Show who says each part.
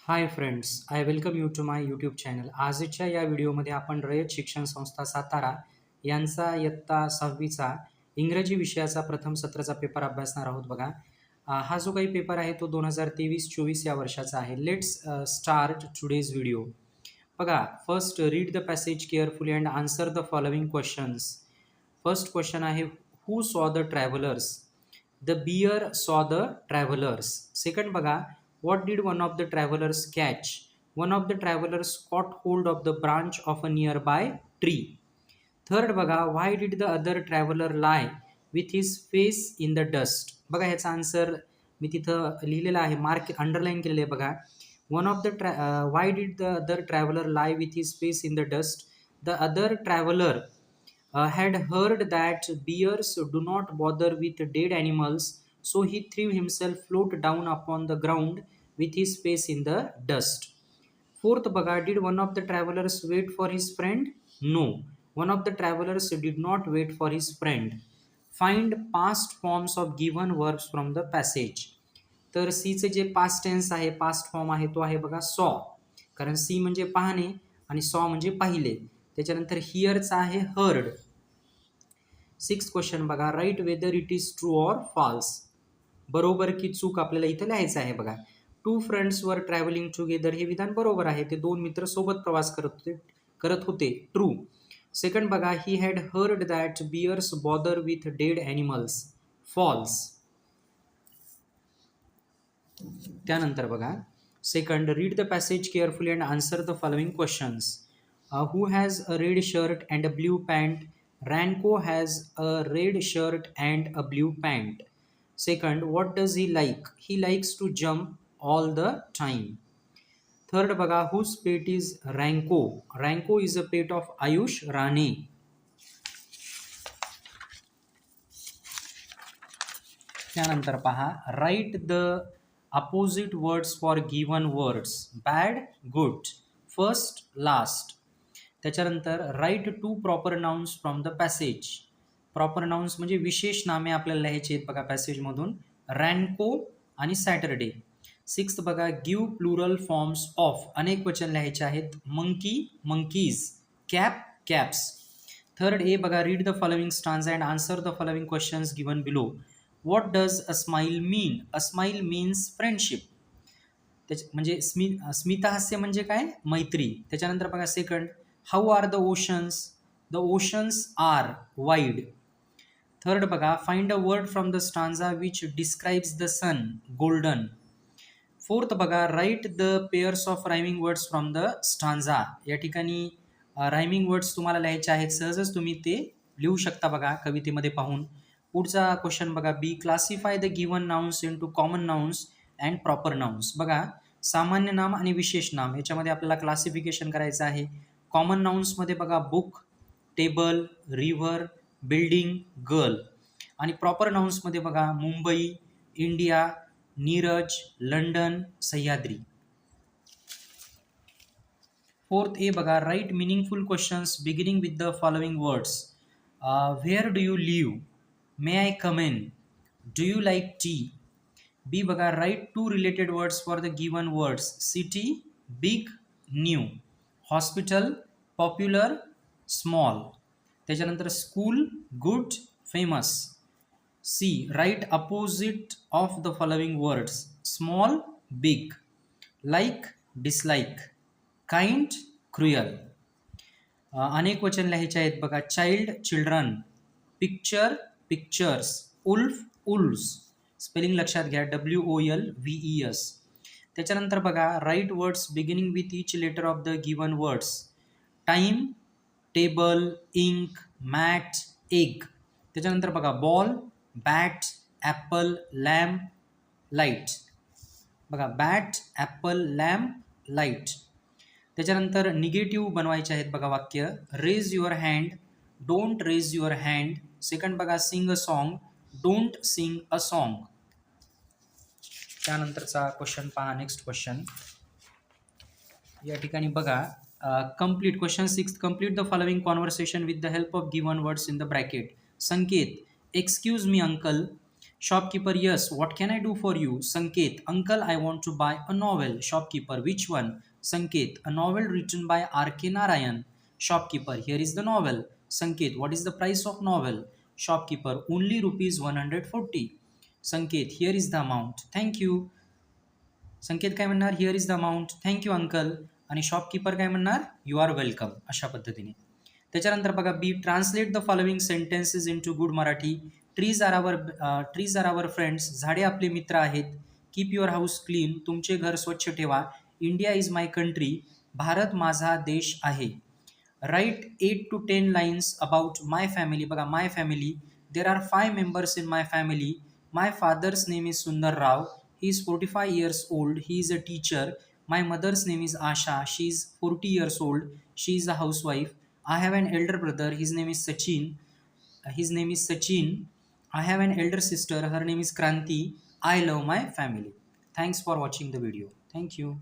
Speaker 1: High friends, I welcome you to my YouTube channel. आजच्या या व्हिडिओमध्ये आपण रयत शिक्षण संस्था सातारा यांचा इयत्ता 6वीचा इंग्रजी विषयाचा प्रथम सत्राचा पेपर अभ्यासणार आहोत बघा. हा जो काही पेपर आहे तो 2023-24 या वर्षाचा आहे. Let's start today's video. बघा, first read the passage carefully and answer the following questions. First question आहे, who saw the travellers? The bear saw the travellers. Second बघा, what did one of the travelers catch? One of the travelers caught hold of the branch of a nearby tree. Third बघा, why did the other traveler lie with his face in the dust? बघा, ह्याचा answer मी तिथं लिहिलेला आहे, mark underline केलेलं आहे बघा. One of the why did the other traveler lie with his face in the dust? The other traveler had heard that bears do not bother with dead animals, so he threw himself float down upon the ground with his face in the dust. Fourth बघा, did one of the travelers wait for his friend? No, one of the travelers did not wait for his friend. Find past forms of given verbs from the passage. तर सीचे जे past tense आहे, past form आहे तो आहे बघा सॉ, कारण सी म्हणजे पाहणे आणि सॉ म्हणजे पाहिले. त्याच्यानंतर हिअरचा आहे हर्ड. सिक्स्थ क्वेश्चन बघा, write whether it is true or false. बरोबर की चूक आपल्याला इथं लिहायचं आहे बघा. Two friends were travelling together, हे विधान बरोबर आहे. ते दोन मित्र सोबत प्रवास करत होते. ट्रू. सेकंड बघा, he had heard that bears bother with dead animals. False. त्यानंतर बघा, second, read the passage carefully and answer the following questions. Who has a red shirt and a blue pant? Ranko has a red shirt and a blue pant. Second, what does he like? He likes to jump all the time. Third बघा, whose pet is Ranko? Ranko is a pet of Ayush Rane. त्यानंतर पहा, write the opposite words for given words. Bad, good. First, last. त्याच्यानंतर write two proper nouns from the passage. Proper nouns म्हणजे विशेष नामे आपल्याला लिहायची आहेत बघा पॅसेजमधून. रॅन्को आणि सॅटरडे. सिक्स्थ बघा, गिव्ह प्लुरल फॉर्म्स ऑफ, अनेक वचन लिहायचे आहेत. Monkey, monkeys. Cap, caps. Third A बघा, read the following stanza and answer the following questions given below. What does a smile mean? A smile means friendship. म्हणजे स्मितहास्य म्हणजे काय? मैत्री. त्याच्यानंतर बघा, second, how are the oceans? The oceans are wide. Third बघा, find a word from the stanza which describes the sun. Golden. Fourth बघा, write the pairs of rhyming words from the stanza. या ठिकाणी rhyming words तुम्हाला लिहायचे आहेत, सहजच तुम्ही ते लिहू शकता बघा कवितेमध्ये पाहून. पुढचा क्वेश्चन बघा, B, classify the given nouns into common nouns and proper nouns. बघा, सामान्य नाम आणि विशेष नाम याच्यामध्ये आपल्याला क्लासिफिकेशन करायचं आहे. कॉमन नाउन्समध्ये बघा, book, table, river, building, girl. आणि प्रॉपर नाउन्समध्ये बघा, Mumbai, India, Neeraj, London, Sahyadri. Fourth A बघा, write meaningful questions beginning with the following words. Where do you live? May I come in? Do you like tea? B बघा, write two related words for the given words. City, big, new. Hospital, popular, small. त्याच्यानंतर school, good, famous. C, write opposite of the following words. Small, big. Like, dislike. Kind, cruel. अनेक वचन लिहायचे आहेत बघा. Child, children. Picture, pictures. Wolf, wolves. Spelling लक्षात घ्या, WOLVES. त्याच्यानंतर बघा, write words beginning with each letter of the given words. Time, table, ink, mat, egg. त्याच्यानंतर बघा, ball, bat, apple, lamp, light. बघा, बॅट, ॲपल, लॅम्प, लाईट. त्याच्यानंतर negative बनवायचे आहेत बघा वाक्य. Raise your hand, don't raise your hand. Second बघा, sing a song, don't sing a song. त्यानंतरचा क्वेश्चन पहा, नेक्स्ट क्वेश्चन. या ठिकाणी बघा, complete question 6, complete the following conversation with the help of given words in the bracket. Sanket, excuse me uncle. Shopkeeper, yes, what can I do for you? Sanket, uncle, I want to buy a novel. Shopkeeper, which one? Sanket, a novel written by R.K. Narayan. Shopkeeper, here is the novel. Sanket, what is the price of novel? Shopkeeper, only rupees 140. Sanket, here is the amount. Thank you. Sanket काय म्हणणार, here is the amount, thank you uncle. आणि shopkeeper काय म्हणणार, you are welcome, अशा पद्धतीने. त्याच्यानंतर बघा B, translate the following sentences into good Marathi. Trees are our friends, झाडे आपले मित्र आहेत. कीप युअर हाऊस क्लीन, तुमचे घर स्वच्छ ठेवा. India is my country, Bharat माझा देश आहे. Write 8 to 10 lines about my family. बघा my family, there are 5 members in my family. My father's name is Sundar Rao. He is 45 years old. He is a teacher. My mother's name is Asha. She is 40 years old. She is a housewife. I have an elder brother. His name is Sachin. I have an elder sister. Her name is Kranti. I love my family. Thanks for watching the video. Thank you.